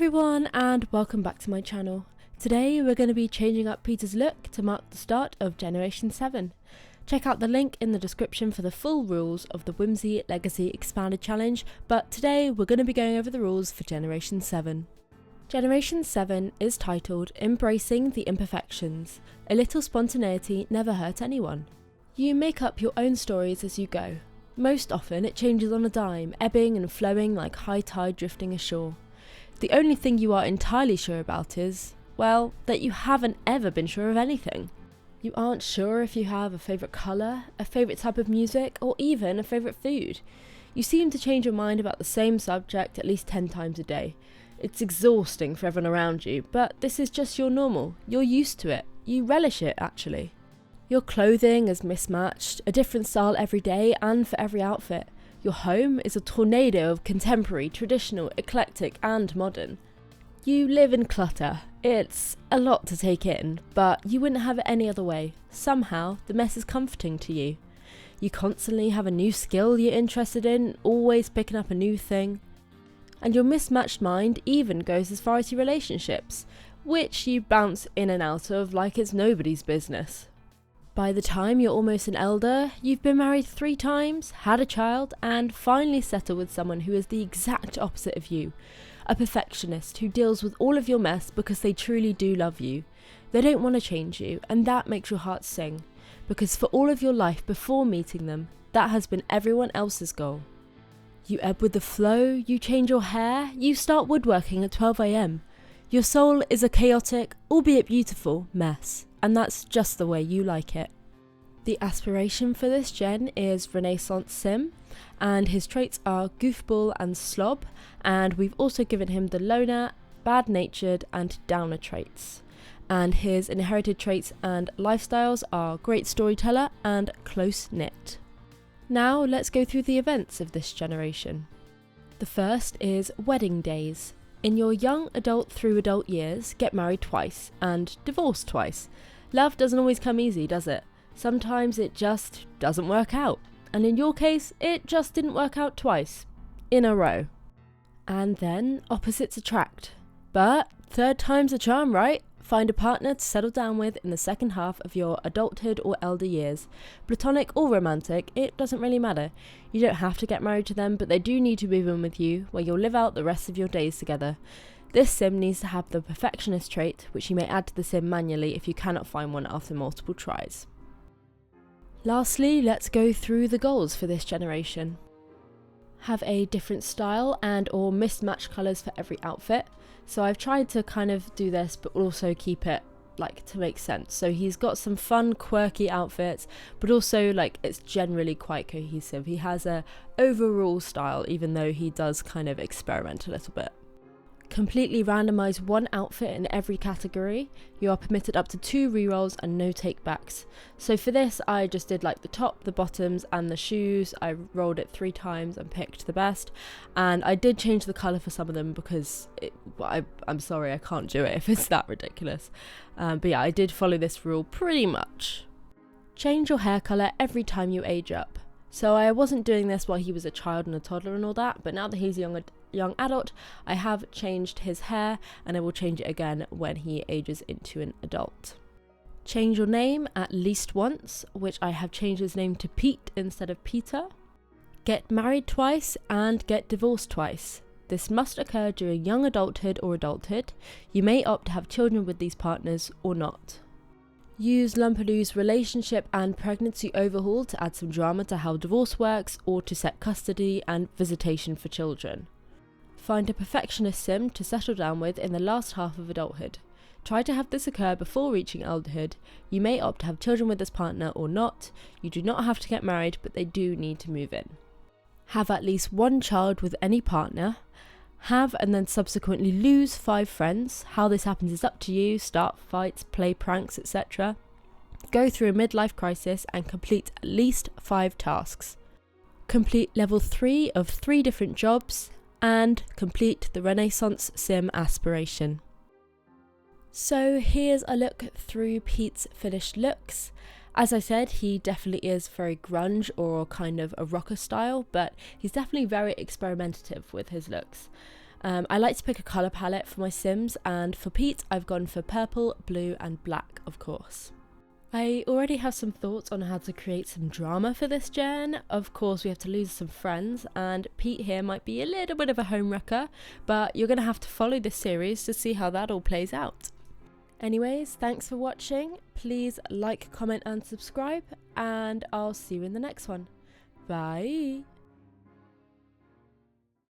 everyone and welcome back to my channel. Today we're going to be changing up Peter's look to mark the start of Generation 7. Check out the link in the description for the full rules of the Whimsy Legacy Expanded Challenge, but today we're going to be going over the rules for Generation 7. Generation 7 is titled Embracing the Imperfections. A little spontaneity never hurt anyone. You make up your own stories as you go. Most often it changes on a dime, ebbing and flowing like high tide drifting ashore. The only thing you are entirely sure about is, well, that you haven't ever been sure of anything. You aren't sure if you have a favourite colour, a favourite type of music, or even a favourite food. You seem to change your mind about the same subject at least 10 times a day. It's exhausting for everyone around you, but this is just your normal. You're used to it. You relish it, actually. Your clothing is mismatched, a different style every day and for every outfit. Your home is a tornado of contemporary, traditional, eclectic and modern. You live in clutter. It's a lot to take in, but you wouldn't have it any other way. Somehow, the mess is comforting to you. You constantly have a new skill you're interested in, always picking up a new thing. And your mismatched mind even goes as far as your relationships, which you bounce in and out of like it's nobody's business. By the time you're almost an elder, you've been married 3 times, had a child, and finally settled with someone who is the exact opposite of you. A perfectionist who deals with all of your mess because they truly do love you. They don't want to change you, and that makes your heart sing. Because for all of your life before meeting them, that has been everyone else's goal. You ebb with the flow, you change your hair, you start woodworking at 12 AM. Your soul is a chaotic, albeit beautiful, mess. And that's just the way you like it. The aspiration for this gen is Renaissance Sim, and his traits are goofball and slob, and we've also given him the loner, bad-natured and downer traits. And his inherited traits and lifestyles are great storyteller and close-knit. Now let's go through the events of this generation. The first is wedding days. In your young adult through adult years, get married twice and divorced twice. Love doesn't always come easy, does it? Sometimes it just doesn't work out. And in your case, it just didn't work out twice. In a row. And then opposites attract. But third time's a charm, right? Find a partner to settle down with in the second half of your adulthood or elder years. Platonic or romantic, it doesn't really matter. You don't have to get married to them, but they do need to move in with you, where you'll live out the rest of your days together. This sim needs to have the perfectionist trait, which you may add to the sim manually if you cannot find one after multiple tries. Lastly, let's go through the goals for this generation. Have a different style and or mismatched colours for every outfit. So I've tried to kind of do this but also keep it like to make sense. So he's got some fun quirky outfits, but also like it's generally quite cohesive. He has a overall style even though he does kind of experiment a little bit. Completely randomise one outfit in every category. You are permitted up to 2 rerolls and no takebacks. So for this I just did like the top, the bottoms and the shoes. I rolled it 3 times and picked the best, and I did change the colour for some of them because I'm sorry I can't do it if it's that ridiculous. But yeah, I did follow this rule pretty much. Change your hair colour every time you age up. So I wasn't doing this while he was a child and a toddler and all that, but now that he's a young adult, I have changed his hair and I will change it again when he ages into an adult. Change your name at least once, which I have changed his name to Pete instead of Peter. Get married twice and get divorced twice. This must occur during young adulthood or adulthood. You may opt to have children with these partners or not. Use Lumpaloo's relationship and pregnancy overhaul to add some drama to how divorce works or to set custody and visitation for children. Find a perfectionist sim to settle down with in the last half of adulthood. Try to have this occur before reaching elderhood. You may opt to have children with this partner or not. You do not have to get married, but they do need to move in. Have at least 1 child with any partner. Have and then subsequently lose 5 friends. How this happens is up to you. Start fights, play pranks, etc. Go through a midlife crisis and complete at least 5 tasks. Complete level 3 of 3 different jobs and complete the Renaissance Sim aspiration. So here's a look through Pete's finished looks. As I said, he definitely is very grunge or kind of a rocker style, but he's definitely very experimentative with his looks. I like to pick a colour palette for my Sims, and for Pete I've gone for purple, blue and black, of course. I already have some thoughts on how to create some drama for this gen. Of course we have to lose some friends, and Pete here might be a little bit of a homewrecker, but you're going to have to follow this series to see how that all plays out. Anyways, thanks for watching. Please like, comment and subscribe, and I'll see you in the next one. Bye!